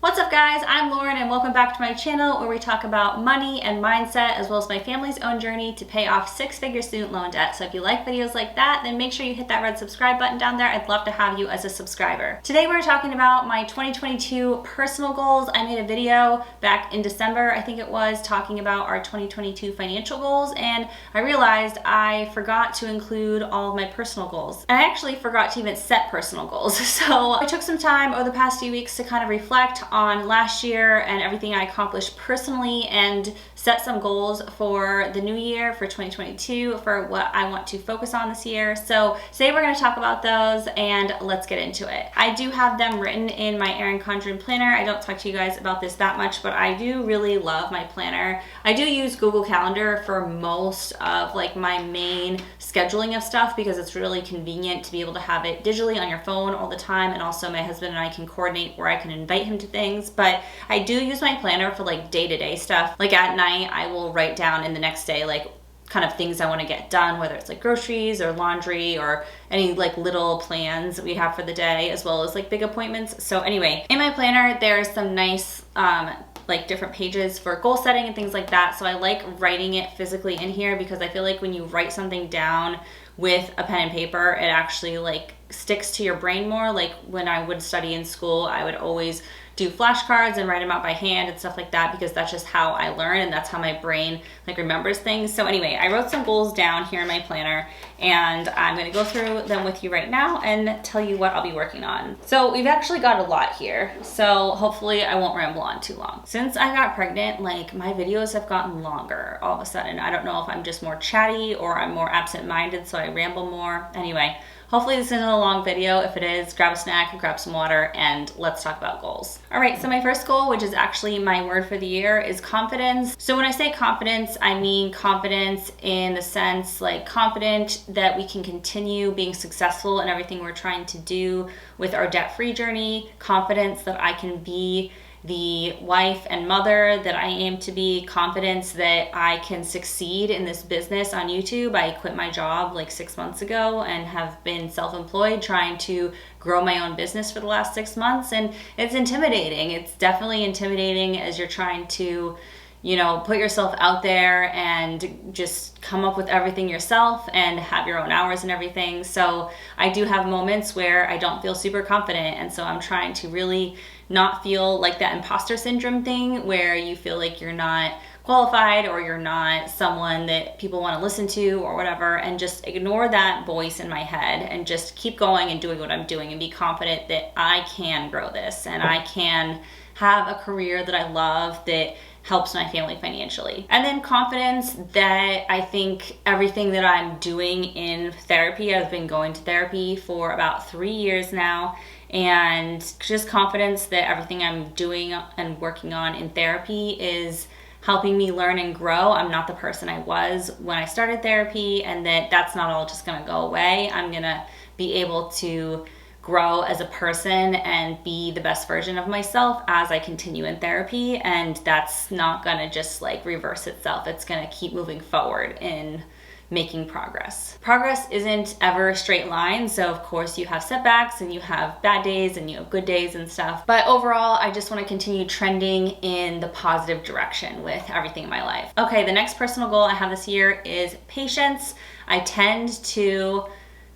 What's up guys, I'm Lauren and welcome back to my channel where we talk about money and mindset as well as my family's own journey to pay off six-figure student loan debt. So if you like videos like that, then make sure you hit that red subscribe button down there. I'd love to have you as a subscriber. Today we're talking about my 2022 personal goals. I made a video back in December, I think it was, talking about our 2022 financial goals, and I realized I forgot to include all of my personal goals. And I actually forgot to even set personal goals. So I took some time over the past few weeks to kind of reflect on last year and everything I accomplished personally and set some goals for the new year, for 2022, for what I want to focus on this year. So today we're going to talk about those and let's get into it. I do have them written in my Erin Condren planner. I don't talk to you guys about this that much, but I do really love my planner. I do use Google Calendar for most of like my main scheduling of stuff because it's really convenient to be able to have it digitally on your phone all the time, and also my husband and I can coordinate where I can invite him to things. But I do use my planner for like day-to-day stuff. Like at night I will write down in the next day like kind of things I want to get done, whether it's like groceries or laundry or any like little plans that we have for the day, as well as like big appointments. So anyway, in my planner there's some nice like different pages for goal setting and things like that. So I like writing it physically in here because I feel like when you write something down with a pen and paper, it actually like sticks to your brain more. Like when I would study in school, I would always do flashcards and write them out by hand and stuff like that because that's just how I learn and that's how my brain like remembers things. So anyway, I wrote some goals down here in my planner and I'm going to go through them with you right now and tell you what I'll be working on. So we've actually got a lot here, so hopefully I won't ramble on too long. Since I got pregnant, like my videos have gotten longer all of a sudden. I don't know if I'm just more chatty or I'm more absent-minded, so I ramble more. Anyway, hopefully this isn't a long video. If it is, grab a snack, grab some water, and let's talk about goals. All right, so my first goal, which is actually my word for the year, is confidence. So when I say confidence, I mean confidence in the sense like confident that we can continue being successful in everything we're trying to do with our debt-free journey, confidence that I can be the wife and mother that I aim to be, confidence that I can succeed in this business on YouTube. I quit my job like 6 months ago and have been self-employed trying to grow my own business for the last 6 months, and it's intimidating. It's definitely intimidating as you're trying to, you know, put yourself out there and just come up with everything yourself and have your own hours and everything. So I do have moments where I don't feel super confident, and so I'm trying to really not feel like that imposter syndrome thing where you feel like you're not qualified or you're not someone that people want to listen to or whatever, and just ignore that voice in my head and just keep going and doing what I'm doing and be confident that I can grow this and I can have a career that I love that helps my family financially. And then confidence that I think everything that I'm doing in therapy, I've been going to therapy for about 3 years now, and just confidence that everything I'm doing and working on in therapy is helping me learn and grow. I'm not the person I was when I started therapy, and that's not all just gonna go away. I'm gonna be able to grow as a person and be the best version of myself as I continue in therapy, and that's not gonna just like reverse itself. It's gonna keep moving forward in making progress. Progress isn't ever a straight line, so of course you have setbacks and you have bad days and you have good days and stuff, but overall I just want to continue trending in the positive direction with everything in my life. Okay, the next personal goal I have this year is patience. I tend to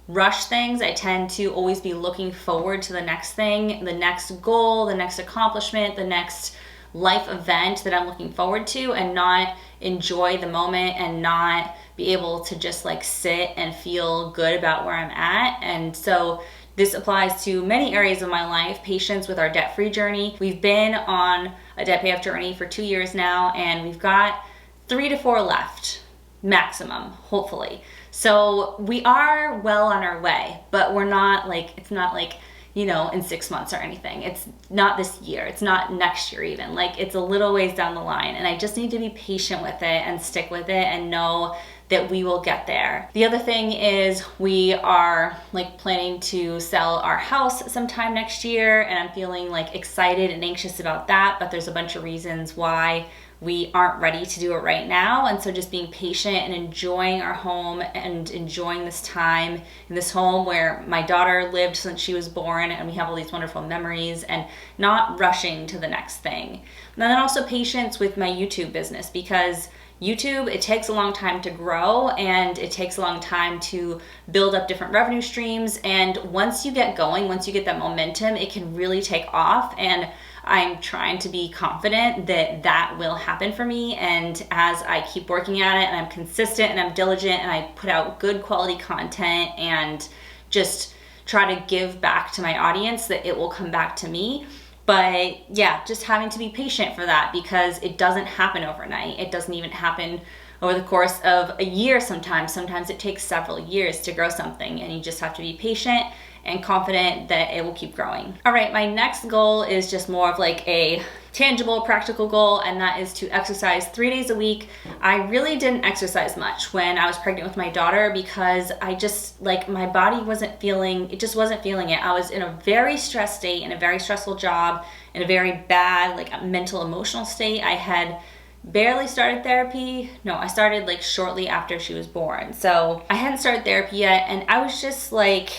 rush things. I tend to always be looking forward to the next thing, the next goal, the next accomplishment, the next life event that I'm looking forward to, and not enjoy the moment and not be able to just like sit and feel good about where I'm at. And so this applies to many areas of my life. Patience with our debt-free journey. We've been on a debt payoff journey for 2 years now, and we've got 3 to 4 left maximum, hopefully. So we are well on our way, but we're not like, it's not like, you know, in 6 months or anything. It's not this year. It's not next year even. Like it's a little ways down the line, and I just need to be patient with it and stick with it and know that we will get there. The other thing is we are like planning to sell our house sometime next year, and I'm feeling like excited and anxious about that, but there's a bunch of reasons why we aren't ready to do it right now. And so just being patient and enjoying our home and enjoying this time in this home where my daughter lived since she was born, and we have all these wonderful memories, and not rushing to the next thing. And then also patience with my YouTube business, because YouTube, it takes a long time to grow, and it takes a long time to build up different revenue streams. And once you get going, once you get that momentum, it can really take off. And I'm trying to be confident that that will happen for me. And as I keep working at it, and I'm consistent and I'm diligent, and I put out good quality content and just try to give back to my audience, that it will come back to me. But yeah, just having to be patient for that, because it doesn't happen overnight. It doesn't even happen over the course of a year sometimes. Sometimes it takes several years to grow something, and you just have to be patient and confident that it will keep growing. All right, my next goal is just more of like a tangible, practical goal, and that is to exercise 3 days a week. I really didn't exercise much when I was pregnant with my daughter, because I just, like, my body wasn't feeling it. I was in a very stressed state, in a very stressful job, in a very bad, like, mental, emotional state. I had barely started therapy. No, I started like shortly after she was born. So I hadn't started therapy yet, and I was just like,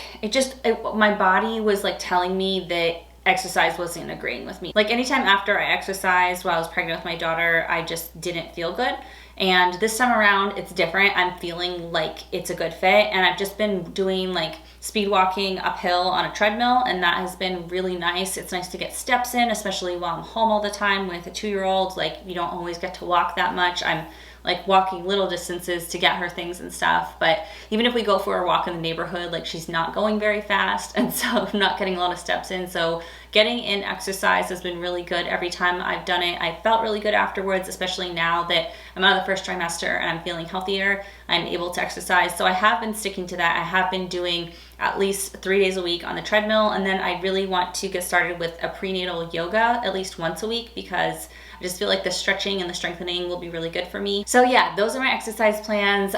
my body was like telling me that exercise wasn't agreeing with me. Like anytime after I exercised while I was pregnant with my daughter, I just didn't feel good. And this time around, it's different. I'm feeling like it's a good fit, and I've just been doing like speed walking uphill on a treadmill, and that has been really nice. It's nice to get steps in, especially while I'm home all the time with a 2-year-old. Like, you don't always get to walk that much. I'm like walking little distances to get her things and stuff. But even if we go for a walk in the neighborhood, like, she's not going very fast, and so I'm not getting a lot of steps in. So getting in exercise has been really good. Every time I've done it, I felt really good afterwards, especially now that I'm out of the first trimester and I'm feeling healthier. I'm able to exercise. So I have been sticking to that. I have been doing at least 3 days a week on the treadmill. And then I really want to get started with a prenatal yoga at least once a week, because I just feel like the stretching and the strengthening will be really good for me. So yeah, those are my exercise plans.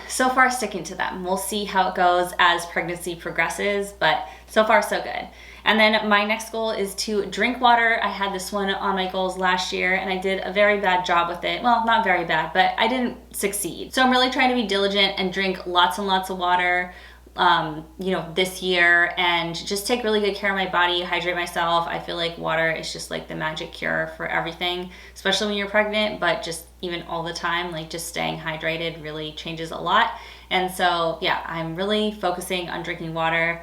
So far, sticking to them. We'll see how it goes as pregnancy progresses, but so far so good. And then my next goal is to drink water. I had this one on my goals last year, and I did a very bad job with it. Well, not very bad, but I didn't succeed. So I'm really trying to be diligent and drink lots and lots of water this year, and just take really good care of my body, hydrate myself. I feel like water is just like the magic cure for everything, especially when you're pregnant, but just even all the time, like just staying hydrated really changes a lot. And so yeah, I'm really focusing on drinking water.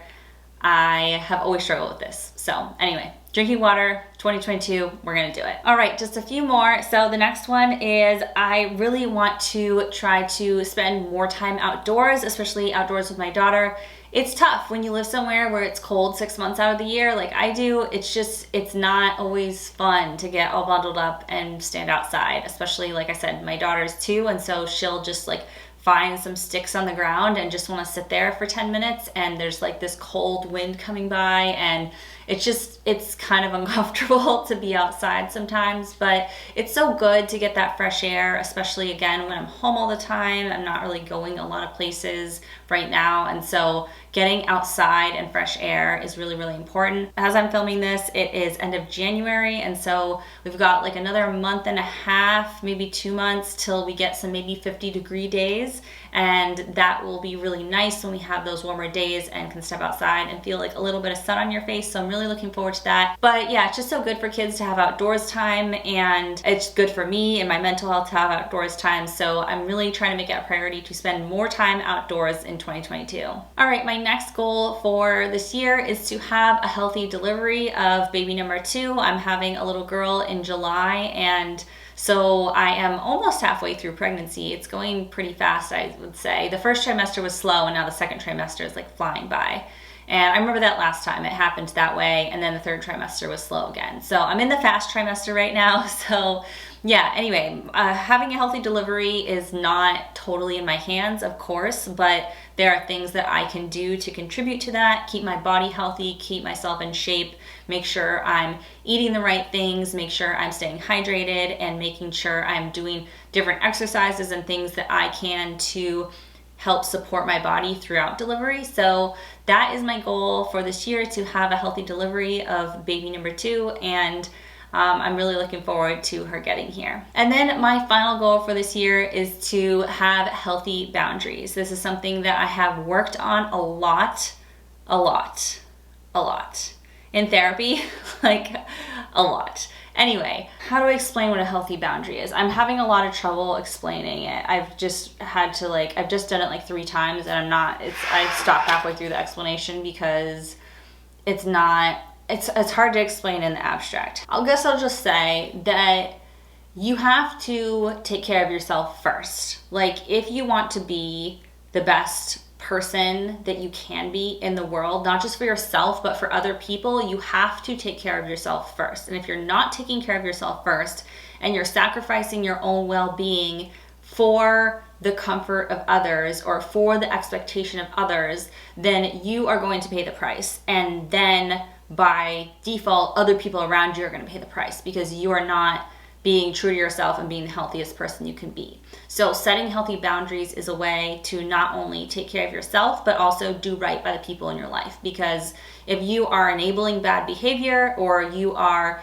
I have always struggled with this. So anyway, drinking water, 2022, we're gonna do it. All right, just a few more. So the next one is I really want to try to spend more time outdoors, especially outdoors with my daughter. It's tough when you live somewhere where it's cold 6 months out of the year like I do. It's not always fun to get all bundled up and stand outside, especially, like I said, my daughter's 2, and so she'll just like find some sticks on the ground and just want to sit there for 10 minutes, and there's like this cold wind coming by, and it's kind of uncomfortable to be outside sometimes, but it's so good to get that fresh air, especially again when I'm home all the time. I'm not really going a lot of places right now, and so getting outside and fresh air is really, really important. As I'm filming this, it is end of January, and so we've got like another month and a half, maybe 2 months till we get some maybe 50-degree days, and that will be really nice when we have those warmer days and can step outside and feel like a little bit of sun on your face. So I'm really looking forward to that. But yeah, it's just so good for kids to have outdoors time, and it's good for me and my mental health to have outdoors time. So I'm really trying to make it a priority to spend more time outdoors in 2022. All right, my next goal for this year is to have a healthy delivery of baby number 2. I'm having a little girl in July, and so I am almost halfway through pregnancy. It's going pretty fast, I would say. The first trimester was slow, and now the second trimester is like flying by. And I remember that last time it happened that way, and then the third trimester was slow again. So I'm in the fast trimester right now. So yeah, anyway, having a healthy delivery is not totally in my hands, of course, but there are things that I can do to contribute to that, keep my body healthy, keep myself in shape, make sure I'm eating the right things, make sure I'm staying hydrated, and making sure I'm doing different exercises and things that I can to help support my body throughout delivery. So that is my goal for this year, to have a healthy delivery of baby number 2. And I'm really looking forward to her getting here. And then my final goal for this year is to have healthy boundaries. This is something that I have worked on a lot in therapy, like a lot. Anyway, how do I explain what a healthy boundary is? I'm having a lot of trouble explaining it. I've just done it like 3 times and I stopped halfway through the explanation because it's hard to explain in the abstract. I guess I'll just say that you have to take care of yourself first. Like, if you want to be the best person that you can be in the world, not just for yourself, but for other people, you have to take care of yourself first. And if you're not taking care of yourself first and you're sacrificing your own well-being for the comfort of others or for the expectation of others, then you are going to pay the price. And then by default, other people around you are going to pay the price because you are not being true to yourself and being the healthiest person you can be. So setting healthy boundaries is a way to not only take care of yourself, but also do right by the people in your life. Because if you are enabling bad behavior or you are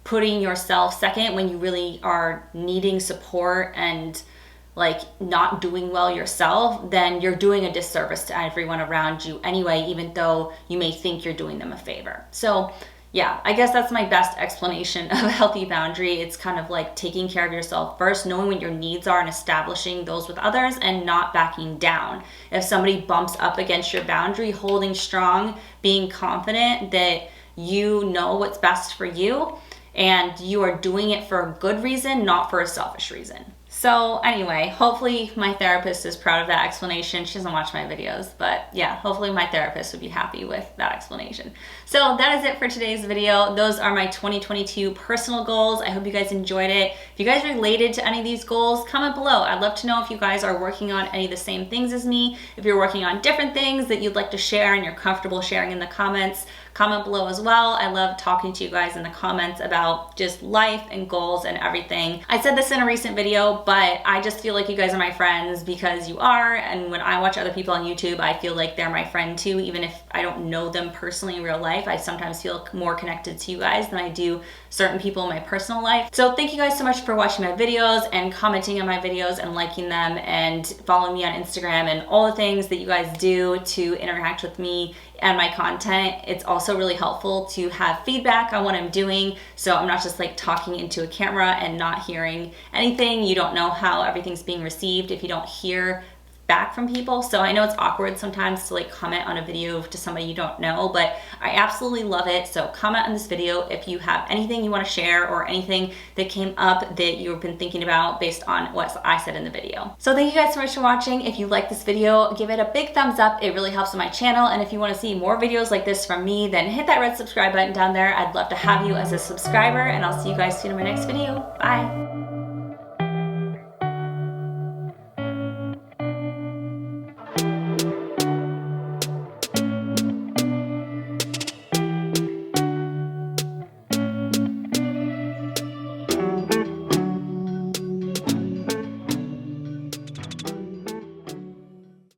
putting yourself second when you really are needing support and like not doing well yourself, then you're doing a disservice to everyone around you anyway, even though you may think you're doing them a favor. So yeah, I guess that's my best explanation of a healthy boundary. It's kind of like taking care of yourself first, knowing what your needs are and establishing those with others and not backing down. If somebody bumps up against your boundary, holding strong, being confident that you know what's best for you and you are doing it for a good reason, not for a selfish reason. So anyway, hopefully my therapist is proud of that explanation. She doesn't watch my videos, but yeah, hopefully my therapist would be happy with that explanation. So that is it for today's video. Those are my 2022 personal goals. I hope you guys enjoyed it. If you guys related to any of these goals, comment below. I'd love to know if you guys are working on any of the same things as me. If you're working on different things that you'd like to share and you're comfortable sharing in the comments, comment below as well. I love talking to you guys in the comments about just life and goals and everything. I said this in a recent video, but I just feel like you guys are my friends because you are. And when I watch other people on YouTube, I feel like they're my friend too. Even if I don't know them personally in real life, I sometimes feel more connected to you guys than I do certain people in my personal life. So thank you guys so much for watching my videos and commenting on my videos and liking them and following me on Instagram and all the things that you guys do to interact with me and my content. It's also really helpful to have feedback on what I'm doing, so I'm not just like talking into a camera and not hearing anything. You don't know how everything's being received if you don't hear back from people. So I know it's awkward sometimes to like comment on a video to somebody you don't know, but I absolutely love it. So comment on this video if you have anything you want to share or anything that came up that you've been thinking about based on what I said in the video. So thank you guys so much for watching. If you like this video, give it a big thumbs up. It really helps with my channel. And if you want to see more videos like this from me, then hit that red subscribe button down there. I'd love to have you as a subscriber, and I'll see you guys soon in my next video. Bye.